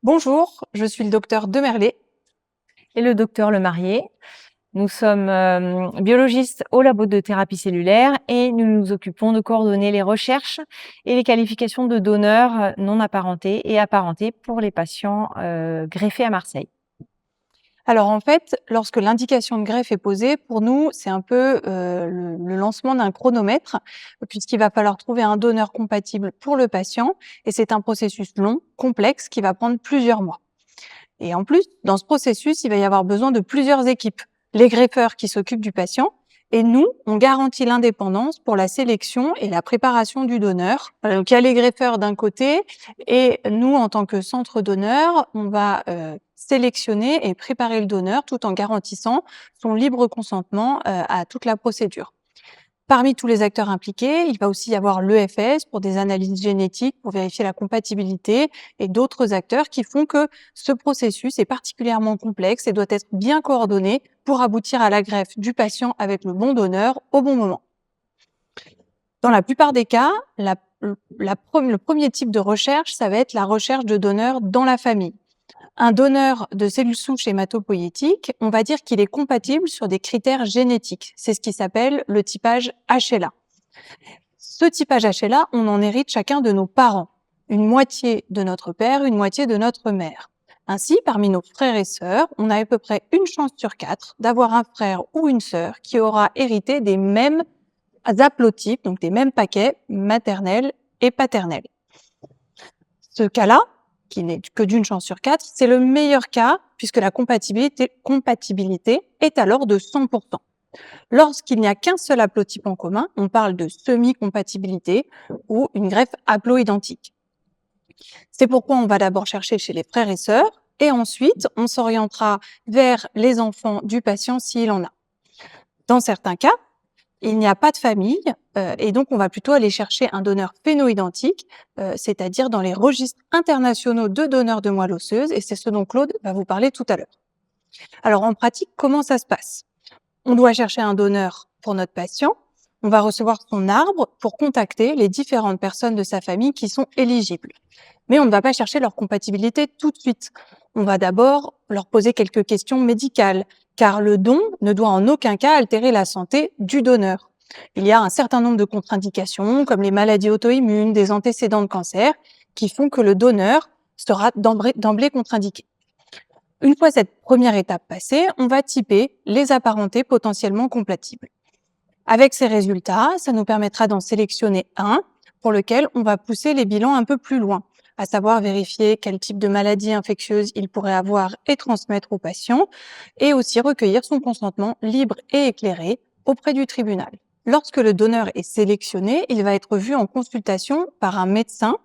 Bonjour, je suis le docteur Demerlet. Et le docteur Lemarié. Nous sommes biologistes au labo de thérapie cellulaire et nous nous occupons de coordonner les recherches et les qualifications de donneurs non apparentés et apparentés pour les patients greffés à Marseille. Alors en fait, lorsque l'indication de greffe est posée, pour nous, c'est un peu le lancement d'un chronomètre, puisqu'il va falloir trouver un donneur compatible pour le patient, et c'est un processus long, complexe, qui va prendre plusieurs mois. Et en plus, dans ce processus, il va y avoir besoin de plusieurs équipes. Les greffeurs qui s'occupent du patient, et nous, on garantit l'indépendance pour la sélection et la préparation du donneur. Donc il y a les greffeurs d'un côté, et nous, en tant que centre donneur, on va sélectionner et préparer le donneur tout en garantissant son libre consentement à toute la procédure. Parmi tous les acteurs impliqués, il va aussi y avoir l'EFS pour des analyses génétiques, pour vérifier la compatibilité, et d'autres acteurs qui font que ce processus est particulièrement complexe et doit être bien coordonné pour aboutir à la greffe du patient avec le bon donneur au bon moment. Dans la plupart des cas, le premier type de recherche, ça va être la recherche de donneurs dans la famille. Un donneur de cellules souches hématopoïétiques, on va dire qu'il est compatible sur des critères génétiques. C'est ce qui s'appelle le typage HLA. Ce typage HLA, on en hérite chacun de nos parents. Une moitié de notre père, une moitié de notre mère. Ainsi, parmi nos frères et sœurs, on a à peu près une chance sur 4 d'avoir un frère ou une sœur qui aura hérité des mêmes haplotypes, donc des mêmes paquets maternels et paternels. Ce cas-là, qui n'est que d'une chance sur 4, c'est le meilleur cas puisque la compatibilité est alors de 100%. Lorsqu'il n'y a qu'un seul haplotype en commun, on parle de semi-compatibilité ou une greffe haploïdentique. C'est pourquoi on va d'abord chercher chez les frères et sœurs et ensuite on s'orientera vers les enfants du patient s'il en a. Dans certains cas, il n'y a pas de famille et donc on va plutôt aller chercher un donneur phénoïdentique, c'est-à-dire dans les registres internationaux de donneurs de moelle osseuse, et c'est ce dont Claude va vous parler tout à l'heure. Alors en pratique, comment ça se passe? On doit chercher un donneur pour notre patient, on va recevoir son arbre pour contacter les différentes personnes de sa famille qui sont éligibles. Mais on ne va pas chercher leur compatibilité tout de suite. On va d'abord leur poser quelques questions médicales, car le don ne doit en aucun cas altérer la santé du donneur. Il y a un certain nombre de contre-indications, comme les maladies auto-immunes, des antécédents de cancer, qui font que le donneur sera d'emblée contre-indiqué. Une fois cette première étape passée, on va typer les apparentés potentiellement compatibles. Avec ces résultats, ça nous permettra d'en sélectionner un pour lequel on va pousser les bilans un peu plus loin, à savoir vérifier quel type de maladie infectieuse il pourrait avoir et transmettre au patient, et aussi recueillir son consentement libre et éclairé auprès du tribunal. Lorsque le donneur est sélectionné, il va être vu en consultation par un médecin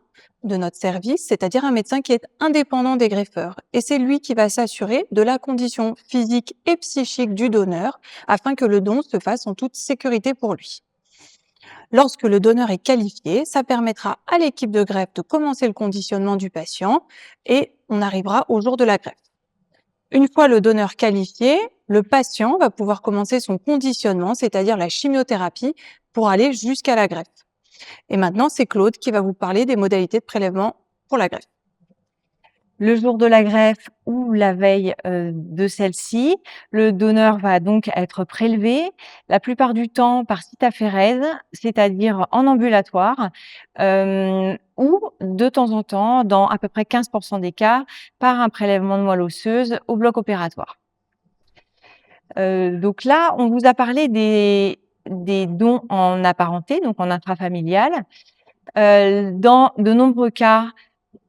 de notre service, c'est-à-dire un médecin qui est indépendant des greffeurs. Et c'est lui qui va s'assurer de la condition physique et psychique du donneur afin que le don se fasse en toute sécurité pour lui. Lorsque le donneur est qualifié, ça permettra à l'équipe de greffe de commencer le conditionnement du patient et on arrivera au jour de la greffe. Une fois le donneur qualifié, le patient va pouvoir commencer son conditionnement, c'est-à-dire la chimiothérapie, pour aller jusqu'à la greffe. Et maintenant, c'est Claude qui va vous parler des modalités de prélèvement pour la greffe. Le jour de la greffe ou la veille de celle-ci, le donneur va donc être prélevé, la plupart du temps par cytaphérèse, c'est-à-dire en ambulatoire, ou de temps en temps, dans à peu près 15% des cas, par un prélèvement de moelle osseuse au bloc opératoire. Donc là, on vous a parlé des dons en apparenté, donc en intrafamilial. Dans de nombreux cas,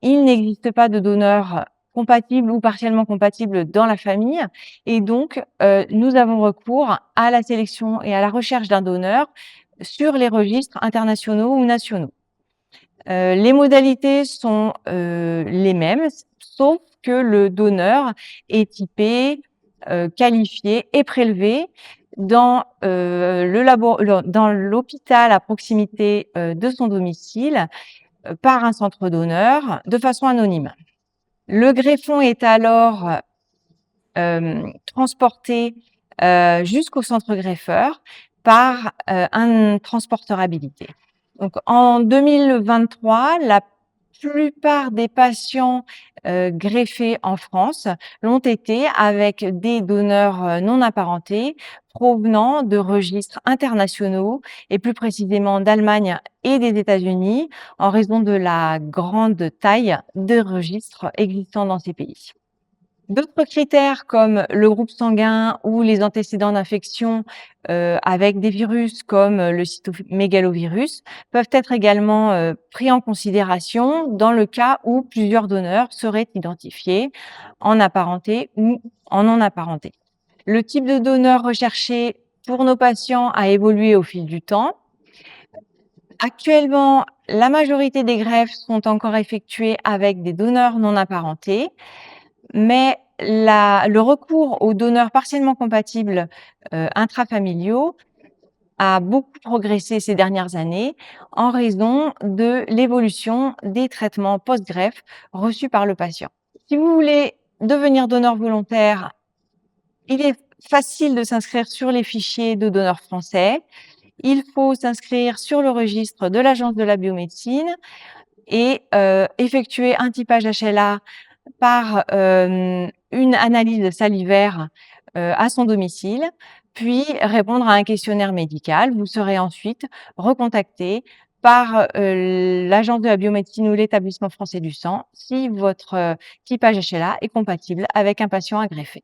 il n'existe pas de donneur compatible ou partiellement compatible dans la famille et donc nous avons recours à la sélection et à la recherche d'un donneur sur les registres internationaux ou nationaux. Les modalités sont les mêmes, sauf que le donneur est typé, qualifié et prélevé dans dans l'hôpital à proximité de son domicile par un centre donneur de façon anonyme. Le greffon est alors transporté jusqu'au centre greffeur par un transporteur habilité. Donc en 2023, la plupart des patients greffés en France l'ont été avec des donneurs non apparentés provenant de registres internationaux et plus précisément d'Allemagne et des États-Unis en raison de la grande taille des registres existants dans ces pays. D'autres critères comme le groupe sanguin ou les antécédents d'infection avec des virus comme le cytomégalovirus peuvent être également pris en considération dans le cas où plusieurs donneurs seraient identifiés en apparenté ou en non apparenté. Le type de donneur recherché pour nos patients a évolué au fil du temps. Actuellement, la majorité des greffes sont encore effectuées avec des donneurs non apparentés, mais le recours aux donneurs partiellement compatibles intrafamiliaux a beaucoup progressé ces dernières années en raison de l'évolution des traitements post-greffe reçus par le patient. Si vous voulez devenir donneur volontaire, il est facile de s'inscrire sur les fichiers de donneurs français. Il faut s'inscrire sur le registre de l'Agence de la biomédecine et effectuer un typage HLA par une analyse salivaire à son domicile, puis répondre à un questionnaire médical. Vous serez ensuite recontacté par l'Agence de la biomédecine ou l'Établissement français du sang si votre typage HLA est compatible avec un patient à greffer.